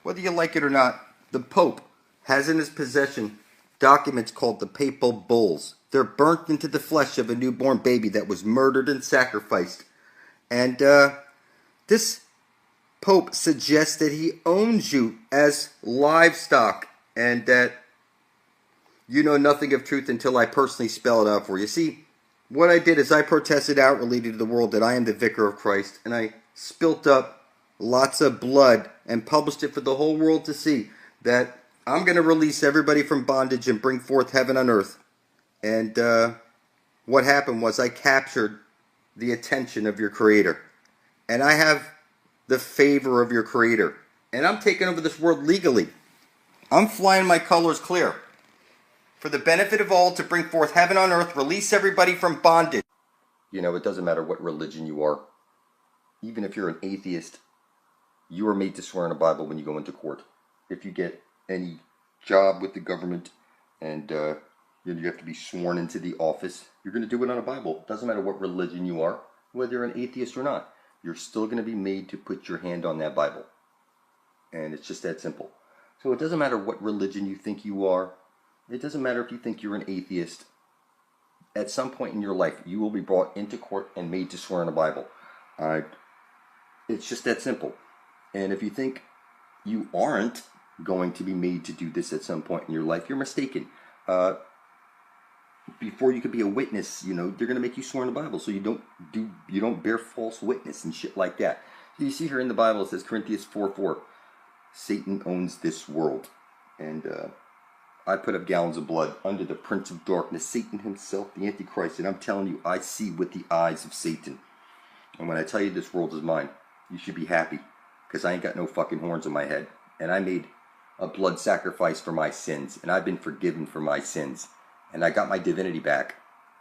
Whether you like it or not, the Pope has in his possession documents called the Papal Bulls. They're burnt into the flesh of a newborn baby that was murdered and sacrificed. And this Pope suggests that he owns you as livestock and that you know nothing of truth until I personally spell it out for you. See, what I did is I protested outwardly to the world that I am the vicar of Christ, and I spilt up lots of blood and published it for the whole world to see that I'm going to release everybody from bondage and bring forth heaven on earth. And what happened was I captured the attention of your Creator. And I have the favor of your Creator. And I'm taking over this world legally. I'm flying my colors clear. For the benefit of all, to bring forth heaven on earth, release everybody from bondage. You know, it doesn't matter what religion you are. Even if you're an atheist, you are made to swear in a Bible when you go into court. If you get any job with the government and you have to be sworn into the office, you're going to do it on a Bible. It doesn't matter what religion you are, whether you're an atheist or not. You're still going to be made to put your hand on that Bible. And it's just that simple. So it doesn't matter what religion you think you are. It doesn't matter if you think you're an atheist. At some point in your life, you will be brought into court and made to swear in a Bible. It's just that simple. And if you think you aren't going to be made to do this at some point in your life, you're mistaken. Before you could be a witness, you know, they're going to make you swear in the Bible, so you don't bear false witness and shit like that. So you see here in the Bible, it says Corinthians 4:4, Satan owns this world. And I put up gallons of blood under the prince of darkness, Satan himself, the Antichrist. And I'm telling you, I see with the eyes of Satan. And when I tell you this world is mine, you should be happy. Because I ain't got no fucking horns on my head. And I made a blood sacrifice for my sins. And I've been forgiven for my sins. And I got my divinity back.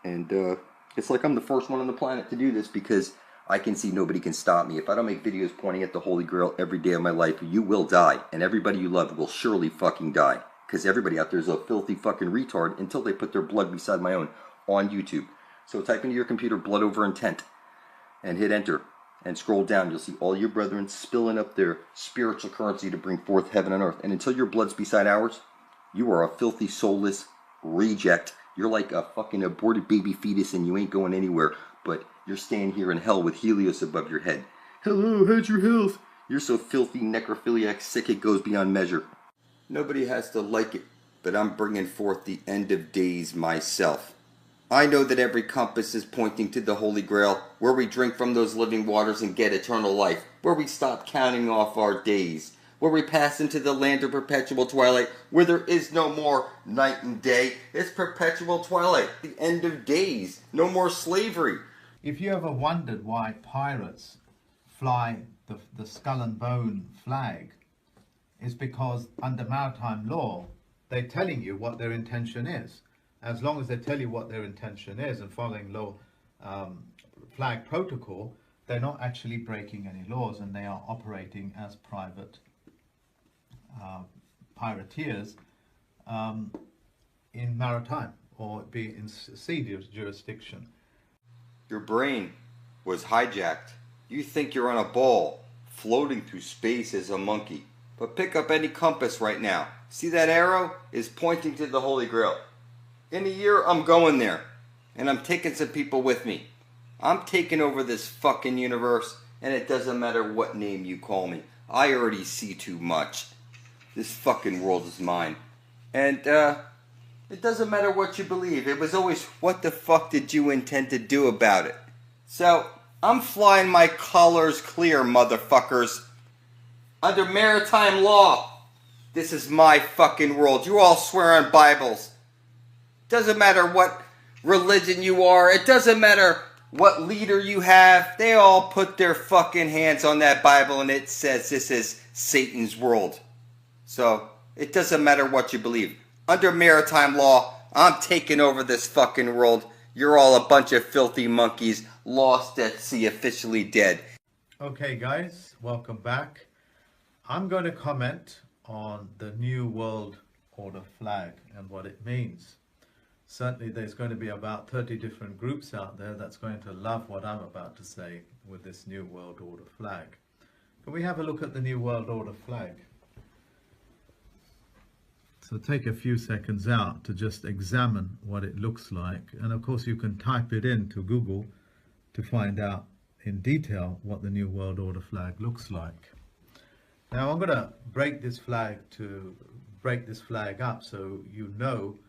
And it's like I'm the first one on the planet to do this because I can see nobody can stop me. If I don't make videos pointing at the Holy Grail every day of my life, you will die. And everybody you love will surely fucking die. Because everybody out there is a filthy fucking retard until they put their blood beside my own on YouTube. So type into your computer blood over intent and hit enter and scroll down. You'll see all your brethren spilling up their spiritual currency to bring forth heaven and earth. And until your blood's beside ours, you are a filthy, soulless reject. You're like a fucking aborted baby fetus and you ain't going anywhere. But you're staying here in hell with Helios above your head. Hello, how's your health? You're so filthy, necrophiliac, sick it goes beyond measure. Nobody has to like it, but I'm bringing forth the end of days myself. I know that every compass is pointing to the Holy Grail, where we drink from those living waters and get eternal life, where we stop counting off our days, where we pass into the land of perpetual twilight, where there is no more night and day. It's perpetual twilight, the end of days, no more slavery. If you ever wondered why pirates fly the skull and bone flag, is because under maritime law, they're telling you what their intention is. As long as they tell you what their intention is and following law, flag protocol, they're not actually breaking any laws and they are operating as private pirateers in maritime or be in sea jurisdiction. Your brain was hijacked. You think you're on a ball floating through space as a monkey. But pick up any compass right now. See that arrow is pointing to the Holy Grail. In a year, I'm going there. And I'm taking some people with me. I'm taking over this fucking universe. And it doesn't matter what name you call me. I already see too much. This fucking world is mine. And, it doesn't matter what you believe. It was always, what the fuck did you intend to do about it? So, I'm flying my colors clear, motherfuckers. Under maritime law, this is my fucking world. You all swear on Bibles. Doesn't matter what religion you are. It doesn't matter what leader you have. They all put their fucking hands on that Bible and it says this is Satan's world. So, it doesn't matter what you believe. Under maritime law, I'm taking over this fucking world. You're all a bunch of filthy monkeys, lost at sea, officially dead. Okay guys, welcome back. I'm going to comment on the New World Order flag and what it means. Certainly there's going to be about 30 different groups out there that's going to love what I'm about to say with this New World Order flag. Can we have a look at the New World Order flag? So take a few seconds out to just examine what it looks like. And of course you can type it into Google to find out in detail what the New World Order flag looks like. Now I'm going to break this flag up so you know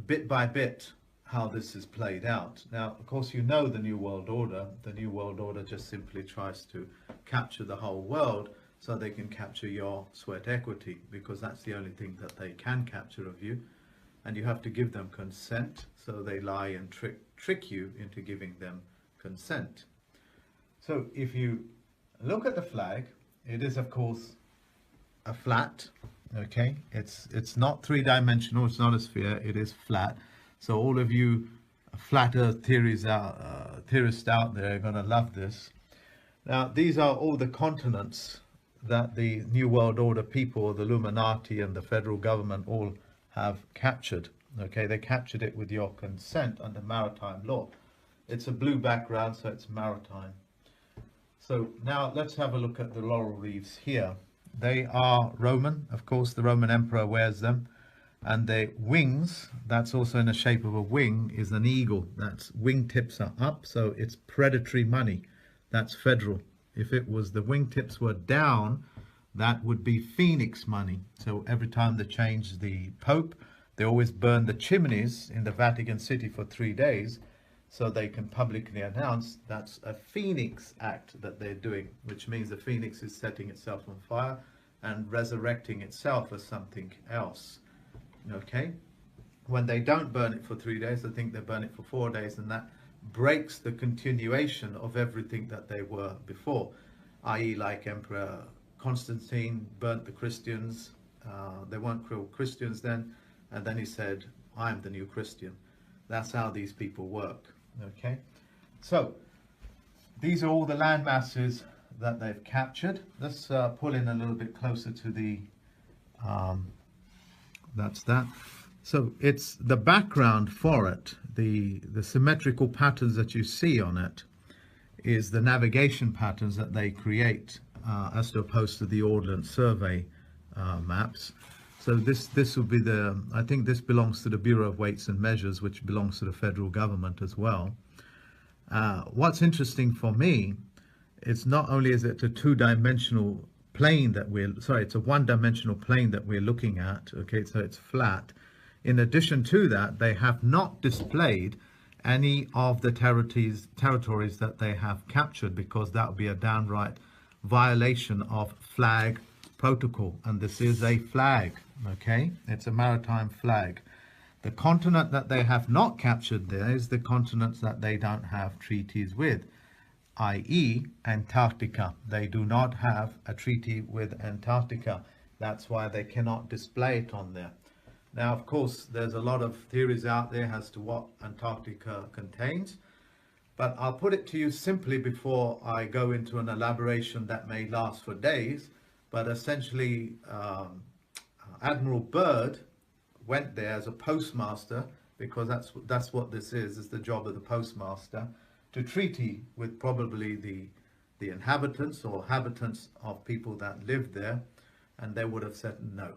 bit by bit how this is played out. Now, of course, you know the New World Order. The New World Order just simply tries to capture the whole world so they can capture your sweat equity, because that's the only thing that they can capture of you. And you have to give them consent, so they lie and trick you into giving them consent. So if you look at the flag, it is, of course, a flat. Okay, it's not three-dimensional, it's not a sphere, it is flat. So all of you flat earth theorists out there are going to love this. Now, these are all the continents that the New World Order people, the Illuminati and the federal government all have captured. Okay, they captured it with your consent under maritime law. It's a blue background, so it's maritime. So now let's have a look at the laurel wreaths here. They are Roman, of course, the Roman emperor wears them. And the wings, that's also in the shape of a wing, is an eagle. That's wingtips are up, so it's predatory money. That's federal. If it was the wingtips were down, that would be phoenix money. So every time they change the Pope, they always burn the chimneys in the Vatican City for 3 days, so they can publicly announce that's a phoenix act that they're doing, which means the phoenix is setting itself on fire and resurrecting itself as something else. Okay, when they don't burn it for 3 days, I think they burn it for 4 days, and that breaks the continuation of everything that they were before, i.e. like Emperor Constantine burnt the Christians. They weren't real Christians then, and then he said, I'm the new Christian. That's how these people work. Okay, so these are all the land masses that they've captured. Let's pull in a little bit closer to the that's that. So it's the background for it, the symmetrical patterns that you see on it is the navigation patterns that they create as opposed to the Ordnance Survey maps. So this will be I think this belongs to the Bureau of Weights and Measures, which belongs to the federal government as well. What's interesting for me, it's not only is it a two-dimensional plane that it's a one-dimensional plane that we're looking at, okay, so it's flat. In addition to that, they have not displayed any of the territories that they have captured, because that would be a downright violation of flag protocol, and this is a flag, okay, it's a maritime flag. The continent that they have not captured there is the continents that they don't have treaties with, i.e. Antarctica. They do not have a treaty with Antarctica. That's why they cannot display it on there. Now, of course, there's a lot of theories out there as to what Antarctica contains, but I'll put it to you simply before I go into an elaboration that may last for days. But essentially, Admiral Byrd went there as a postmaster, because that's what this is the job of the postmaster, to treaty with probably the inhabitants or habitants of people that lived there, and they would have said no.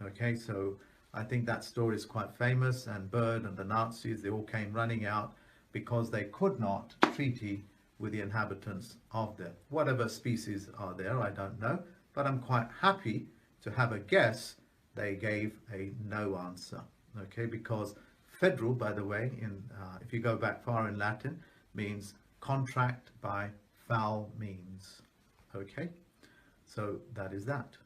Okay, so I think that story is quite famous, and Byrd and the Nazis, they all came running out because they could not treaty with the inhabitants of there. Whatever species are there, I don't know, but I'm quite happy to have a guess they gave a no answer. Okay, because federal, by the way, if you go back far in Latin, means contract by foul means. Okay, so that is that.